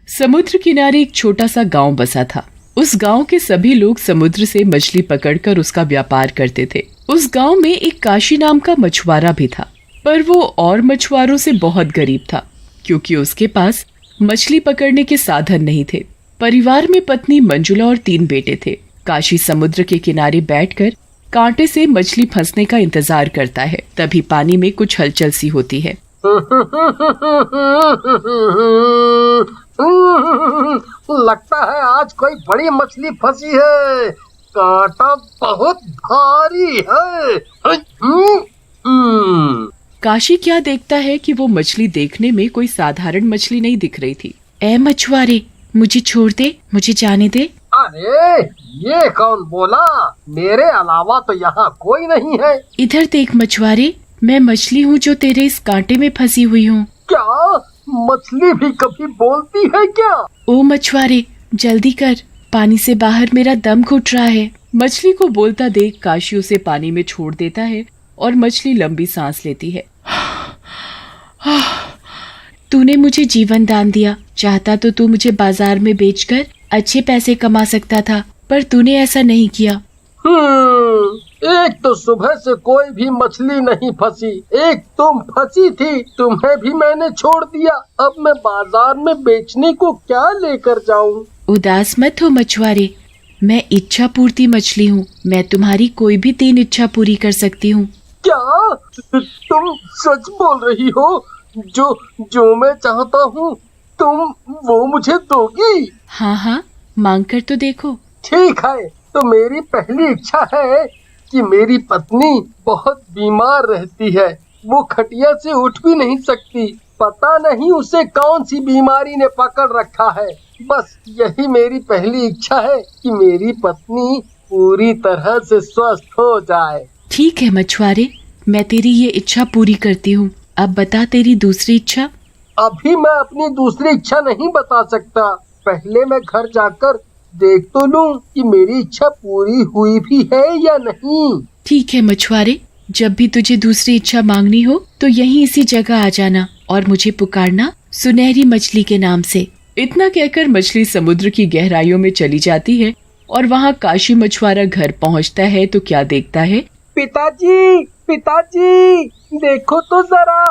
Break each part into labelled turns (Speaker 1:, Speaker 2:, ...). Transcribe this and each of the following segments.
Speaker 1: समुद्र किनारे एक छोटा सा गांव बसा था। उस गांव के सभी लोग समुद्र से मछली पकड़कर उसका व्यापार करते थे। उस गांव में एक काशी नाम का मछुआरा भी था, पर वो और मछुआरों से बहुत गरीब था, क्योंकि उसके पास मछली पकड़ने के साधन नहीं थे। परिवार में पत्नी मंजुला और 3 बेटे थे। काशी समुद्र के किनारे बैठकर कांटे से मछली फंसने का इंतजार करता है। तभी पानी में कुछ हलचल सी होती है।
Speaker 2: लगता है आज कोई बड़ी मछली फंसी है। कांटा बहुत भारी है।
Speaker 1: काशी क्या देखता है कि वो मछली देखने में कोई साधारण मछली नहीं दिख रही थी। ए मछुआरे, मुझे छोड़ दे, मुझे जाने दे।
Speaker 2: अरे ये कौन बोला? मेरे अलावा तो यहाँ कोई नहीं है।
Speaker 1: इधर देख मछुआरे, मैं मछली हूँ जो तेरे इस कांटे में फंसी हुई हूँ।
Speaker 2: क्या मछली भी कभी बोलती है क्या?
Speaker 1: ओ मछुआरे, जल्दी कर, पानी से बाहर मेरा दम घुट रहा है। मछली को बोलता देख काशी उसे पानी में छोड़ देता है और मछली लंबी सांस लेती है। तूने मुझे जीवन दान दिया, चाहता तो तू मुझे बाजार में बेचकर अच्छे पैसे कमा सकता था, पर तूने ऐसा नहीं किया।
Speaker 2: एक तो सुबह से कोई भी मछली नहीं फंसी, एक तुम फंसी थी, तुम्हें भी मैंने छोड़ दिया। अब मैं बाजार में बेचने को क्या लेकर जाऊं?
Speaker 1: उदास मत हो मछुआरे, मैं इच्छा पूर्ति मछली हूँ। मैं तुम्हारी कोई भी 3 इच्छा पूरी कर सकती हूँ।
Speaker 2: क्या तुम सच बोल रही हो? जो मैं चाहता हूँ तुम वो मुझे दोगी?
Speaker 1: हाँ हाँ, मांग कर तो देखो।
Speaker 2: ठीक है, तो मेरी पहली इच्छा है कि मेरी पत्नी बहुत बीमार रहती है। वो खटिया से उठ भी नहीं सकती। पता नहीं उसे कौन सी बीमारी ने पकड़ रखा है। बस यही मेरी पहली इच्छा है कि मेरी पत्नी पूरी तरह से स्वस्थ हो जाए।
Speaker 1: ठीक है मछुआरे, मैं तेरी ये इच्छा पूरी करती हूँ। अब बता तेरी दूसरी इच्छा।
Speaker 2: अभी मैं अपनी दूसरी इच्छा नहीं बता सकता। पहले मैं घर जाकर देख तो लूं कि मेरी इच्छा पूरी हुई भी है या नहीं।
Speaker 1: ठीक है मछुआरे, जब भी तुझे दूसरी इच्छा मांगनी हो तो यहीं इसी जगह आ जाना और मुझे पुकारना सुनहरी मछली के नाम से। इतना कहकर मछली समुद्र की गहराइयों में चली जाती है और वहाँ काशी मछुआरा घर पहुँचता है तो क्या देखता है।
Speaker 2: पिताजी, पिताजी, देखो तो जरा,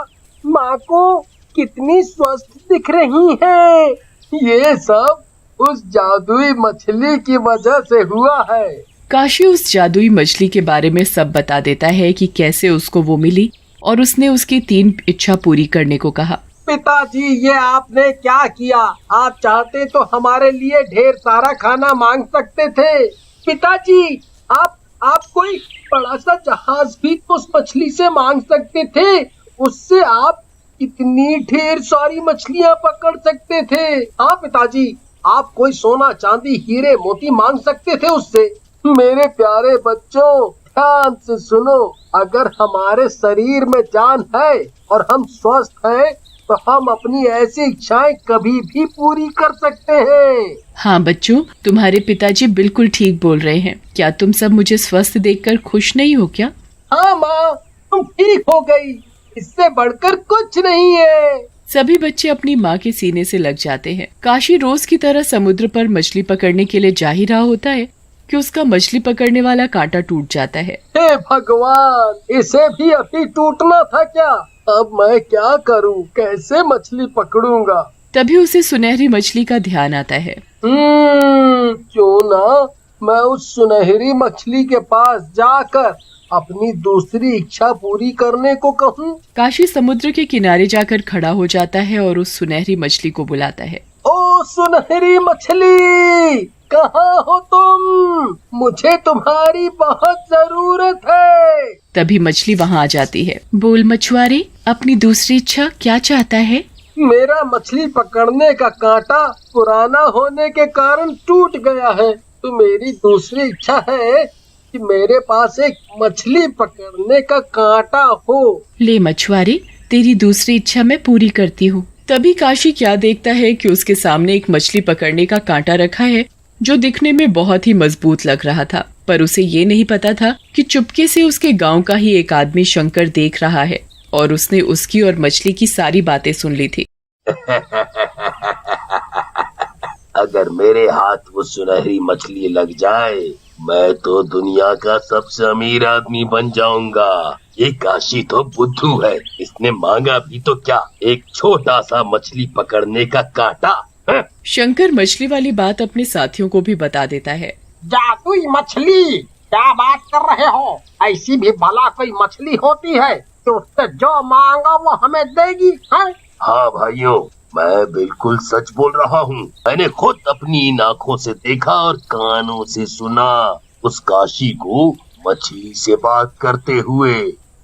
Speaker 2: माँ को कितनी स्वस्थ दिख रही है। ये सब उस जादुई मछली की वजह से हुआ है।
Speaker 1: काशी उस जादुई मछली के बारे में सब बता देता है कि कैसे उसको वो मिली और उसने उसकी 3 इच्छा पूरी करने को कहा।
Speaker 2: पिताजी, ये आपने क्या किया? आप चाहते तो हमारे लिए ढेर सारा खाना मांग सकते थे। पिताजी, आप कोई बड़ा सा जहाज भी उस मछली से मांग सकते थे। उससे आप इतनी ढेर सारी मछलियाँ पकड़ सकते थे। हाँ पिताजी, आप कोई सोना चांदी हीरे मोती मांग सकते थे उससे। मेरे प्यारे बच्चों, ध्यान से सुनो। अगर हमारे शरीर में जान है और हम स्वस्थ हैं तो हम अपनी ऐसी इच्छाएं कभी भी पूरी कर सकते हैं।
Speaker 1: हाँ बच्चों, तुम्हारे पिताजी बिल्कुल ठीक बोल रहे हैं। क्या तुम सब मुझे स्वस्थ देखकर खुश नहीं हो क्या?
Speaker 2: हाँ माँ, तुम ठीक हो गई, इससे बढ़कर कुछ नहीं है।
Speaker 1: सभी बच्चे अपनी माँ के सीने से लग जाते हैं। काशी रोज की तरह समुद्र पर मछली पकड़ने के लिए जा ही रहा होता है कि उसका मछली पकड़ने वाला कांटा टूट जाता है।
Speaker 2: हे भगवान, इसे भी अभी टूटना था क्या? अब मैं क्या करूं? कैसे मछली पकड़ूंगा?
Speaker 1: तभी उसे सुनहरी मछली का ध्यान आता है।
Speaker 2: क्यों ना मैं उस सुनहरी मछली के पास जाकर अपनी दूसरी इच्छा पूरी करने को कहूँ।
Speaker 1: काशी समुद्र के किनारे जाकर खड़ा हो जाता है और उस सुनहरी मछली को बुलाता है।
Speaker 2: ओ सुनहरी मछली, कहाँ हो तुम? मुझे तुम्हारी बहुत जरूरत है।
Speaker 1: तभी मछली वहाँ आ जाती है। बोल मछुआरे, अपनी दूसरी इच्छा क्या चाहता है?
Speaker 2: मेरा मछली पकड़ने का कांटा पुराना होने के कारण टूट गया है, तो मेरी दूसरी इच्छा है कि मेरे पास एक मछली पकड़ने का कांटा हो।
Speaker 1: ले मछुआरे, तेरी दूसरी इच्छा मैं पूरी करती हूँ। तभी काशी क्या देखता है कि उसके सामने एक मछली पकड़ने का कांटा रखा है जो दिखने में बहुत ही मजबूत लग रहा था, पर उसे ये नहीं पता था कि चुपके से उसके गांव का ही एक आदमी शंकर देख रहा है और उसने उसकी और मछली की सारी बातें सुन ली थी।
Speaker 3: अगर मेरे हाथ वो सुनहरी मछली लग जाए, मैं तो दुनिया का सबसे अमीर आदमी बन जाऊंगा। ये काशी तो बुद्धू है, इसने मांगा भी तो क्या, एक छोटा सा मछली पकड़ने का कांटा।
Speaker 1: शंकर मछली वाली बात अपने साथियों को भी बता देता है।
Speaker 2: जादुई मछली, क्या बात कर रहे हो? ऐसी भी भला कोई मछली होती है तो उससे जो मांगा वो हमें देगी है?
Speaker 3: हाँ भाइयों, मैं बिल्कुल सच बोल रहा हूँ। मैंने खुद अपनी इन आँखों से देखा और कानों से सुना उस काशी को मछली से बात करते हुए।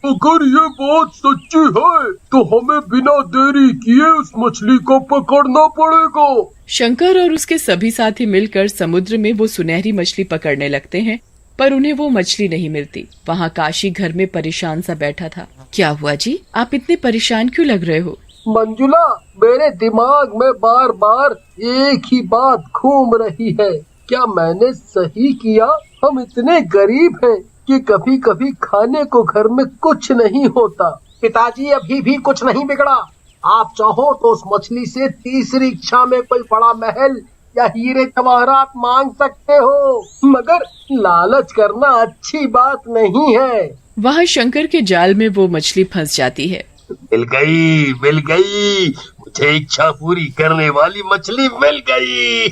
Speaker 4: अगर ये बात सच्ची है तो हमें बिना देरी किए उस मछली को पकड़ना पड़ेगा।
Speaker 1: शंकर और उसके सभी साथी मिलकर समुद्र में वो सुनहरी मछली पकड़ने लगते हैं, पर उन्हें वो मछली नहीं मिलती। वहाँ काशी घर में परेशान सा बैठा था। क्या हुआ जी, आप इतने परेशान क्यों लग रहे हो?
Speaker 2: मंजुला, मेरे दिमाग में बार बार एक ही बात घूम रही है। क्या मैंने सही किया? हम इतने गरीब हैं कि कभी कभी खाने को घर में कुछ नहीं होता। पिताजी, अभी भी कुछ नहीं बिगड़ा। आप चाहो तो उस मछली से तीसरी इच्छा में कोई बड़ा महल या हीरे जवाहरात मांग सकते हो, मगर लालच करना अच्छी बात नहीं है।
Speaker 1: वहाँ शंकर के जाल में वो मछली फंस जाती है।
Speaker 3: मिल गई, मुझे इच्छा पूरी करने वाली मछली मिल गई।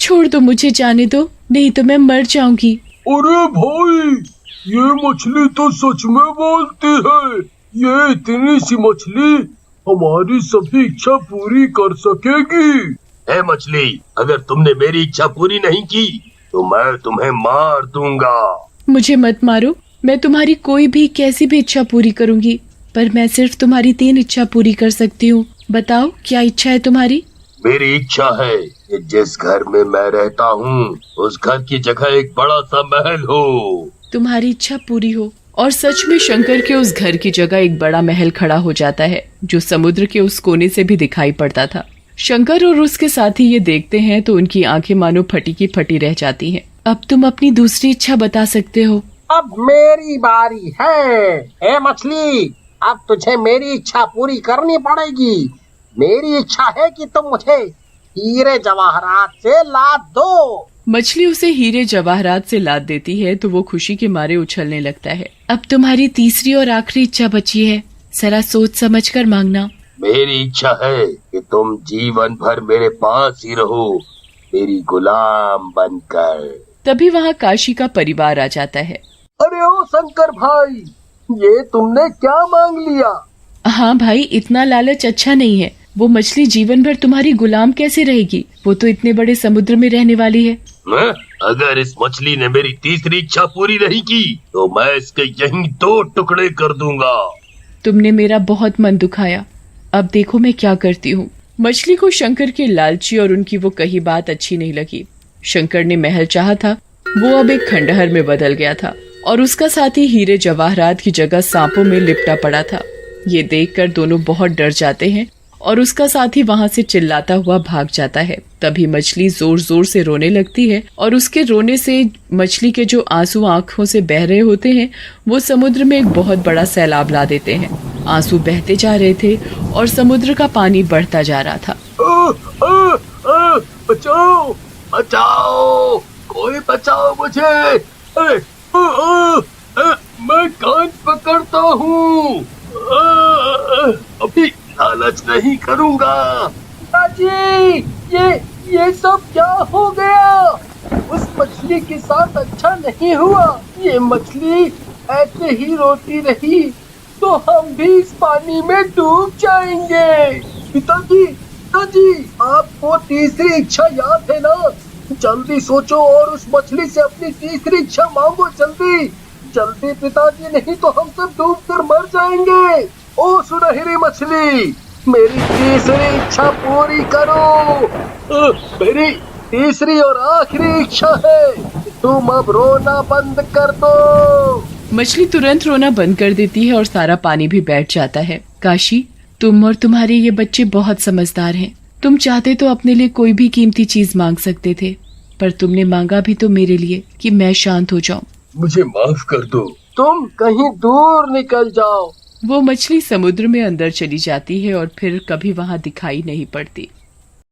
Speaker 1: छोड़ दो, मुझे जाने दो, नहीं तो मैं मर जाऊंगी।
Speaker 4: अरे भाई, ये मछली तो सच में बोलती है। ये इतनी सी मछली हमारी सभी इच्छा पूरी कर सकेगी।
Speaker 3: ए मछली, अगर तुमने मेरी इच्छा पूरी नहीं की तो मैं तुम्हें मार दूंगा।
Speaker 1: मुझे मत मारो, मैं तुम्हारी कोई भी कैसी भी इच्छा पूरी करूंगी, पर मैं सिर्फ तुम्हारी 3 इच्छा पूरी कर सकती हूँ। बताओ, क्या इच्छा है तुम्हारी?
Speaker 3: मेरी इच्छा है कि जिस घर में मैं रहता हूँ उस घर की जगह एक बड़ा सा महल हो।
Speaker 1: तुम्हारी इच्छा पूरी हो। और सच में शंकर के उस घर की जगह एक बड़ा महल खड़ा हो जाता है, जो समुद्र के उस कोने से भी दिखाई पड़ता था। शंकर और उसके साथी ये देखते हैं तो उनकी आंखें मानो फटी की फटी रह जाती हैं। अब तुम अपनी दूसरी इच्छा बता सकते हो।
Speaker 2: अब मेरी बारी है। ए मछली, अब तुझे मेरी इच्छा पूरी करनी पड़ेगी। मेरी इच्छा है कि तुम मुझे हीरे जवाहरात से लाद दो।
Speaker 1: मछली उसे हीरे जवाहरात से लाद देती है तो वो खुशी के मारे उछलने लगता है। अब तुम्हारी तीसरी और आखिरी इच्छा बची है, जरा सोच समझ कर मांगना।
Speaker 3: मेरी इच्छा है कि तुम जीवन भर मेरे पास ही रहो, मेरी गुलाम बनकर।
Speaker 1: तभी वहाँ काशी का परिवार आ जाता है।
Speaker 2: अरे ओ शंकर भाई, ये तुमने क्या मांग लिया?
Speaker 1: हाँ भाई, इतना लालच अच्छा नहीं है। वो मछली जीवन भर तुम्हारी गुलाम कैसे रहेगी? वो तो इतने बड़े समुद्र में रहने वाली है।
Speaker 3: अगर इस मछली ने मेरी तीसरी इच्छा पूरी नहीं की तो मैं इसके यहीं 2 टुकड़े कर दूंगा।
Speaker 1: तुमने मेरा बहुत मन दुखाया, अब देखो मैं क्या करती हूँ। मछली को शंकर के लालची और उनकी वो कही बात अच्छी नहीं लगी। शंकर ने महल चाहा था, वो अब एक खंडहर में बदल गया था और उसका साथी हीरे जवाहरात की जगह सांपों में लिपटा पड़ा था। ये देखकर दोनों बहुत डर जाते हैं और उसका साथी वहाँ से चिल्लाता हुआ भाग जाता है। तभी मछली जोर जोर से रोने लगती है और उसके रोने से मछली के जो आंसू आंखों से बह रहे होते हैं वो समुद्र में एक बहुत बड़ा सैलाब ला देते हैं। आंसू बहते जा रहे थे और समुद्र का पानी बढ़ता जा रहा था।
Speaker 3: बचाओ बचाओ, कोई बचाओ मुझे। मैं कान पकड़ता हूँ, अभी लालच नहीं करूँगा।
Speaker 2: पिताजी, ये सब क्या हो गया? उस मछली के साथ अच्छा नहीं हुआ। ये मछली ऐसे ही रोती रही तो हम भी इस पानी में डूब जाएंगे। पिताजी, आपको तीसरी इच्छा याद है ना? जल्दी सोचो और उस मछली से अपनी तीसरी इच्छा मांगो। जल्दी पिताजी, नहीं तो हम सब डूब कर मर जाएंगे। ओ सुनहरी मछली, मेरी तीसरी इच्छा पूरी करो। मेरी तीसरी और आखिरी इच्छा है, तुम अब रोना बंद कर दो।
Speaker 1: मछली तुरंत रोना बंद कर देती है और सारा पानी भी बैठ जाता है। काशी, तुम और तुम्हारे ये बच्चे बहुत समझदार हैं। तुम चाहते तो अपने लिए कोई भी कीमती चीज मांग सकते थे, पर तुमने मांगा भी तो मेरे लिए कि मैं शांत हो जाऊं।
Speaker 3: मुझे माफ कर दो।
Speaker 2: तुम कहीं दूर निकल जाओ।
Speaker 1: वो मछली समुद्र में अंदर चली जाती है और फिर कभी वहाँ दिखाई नहीं पड़ती।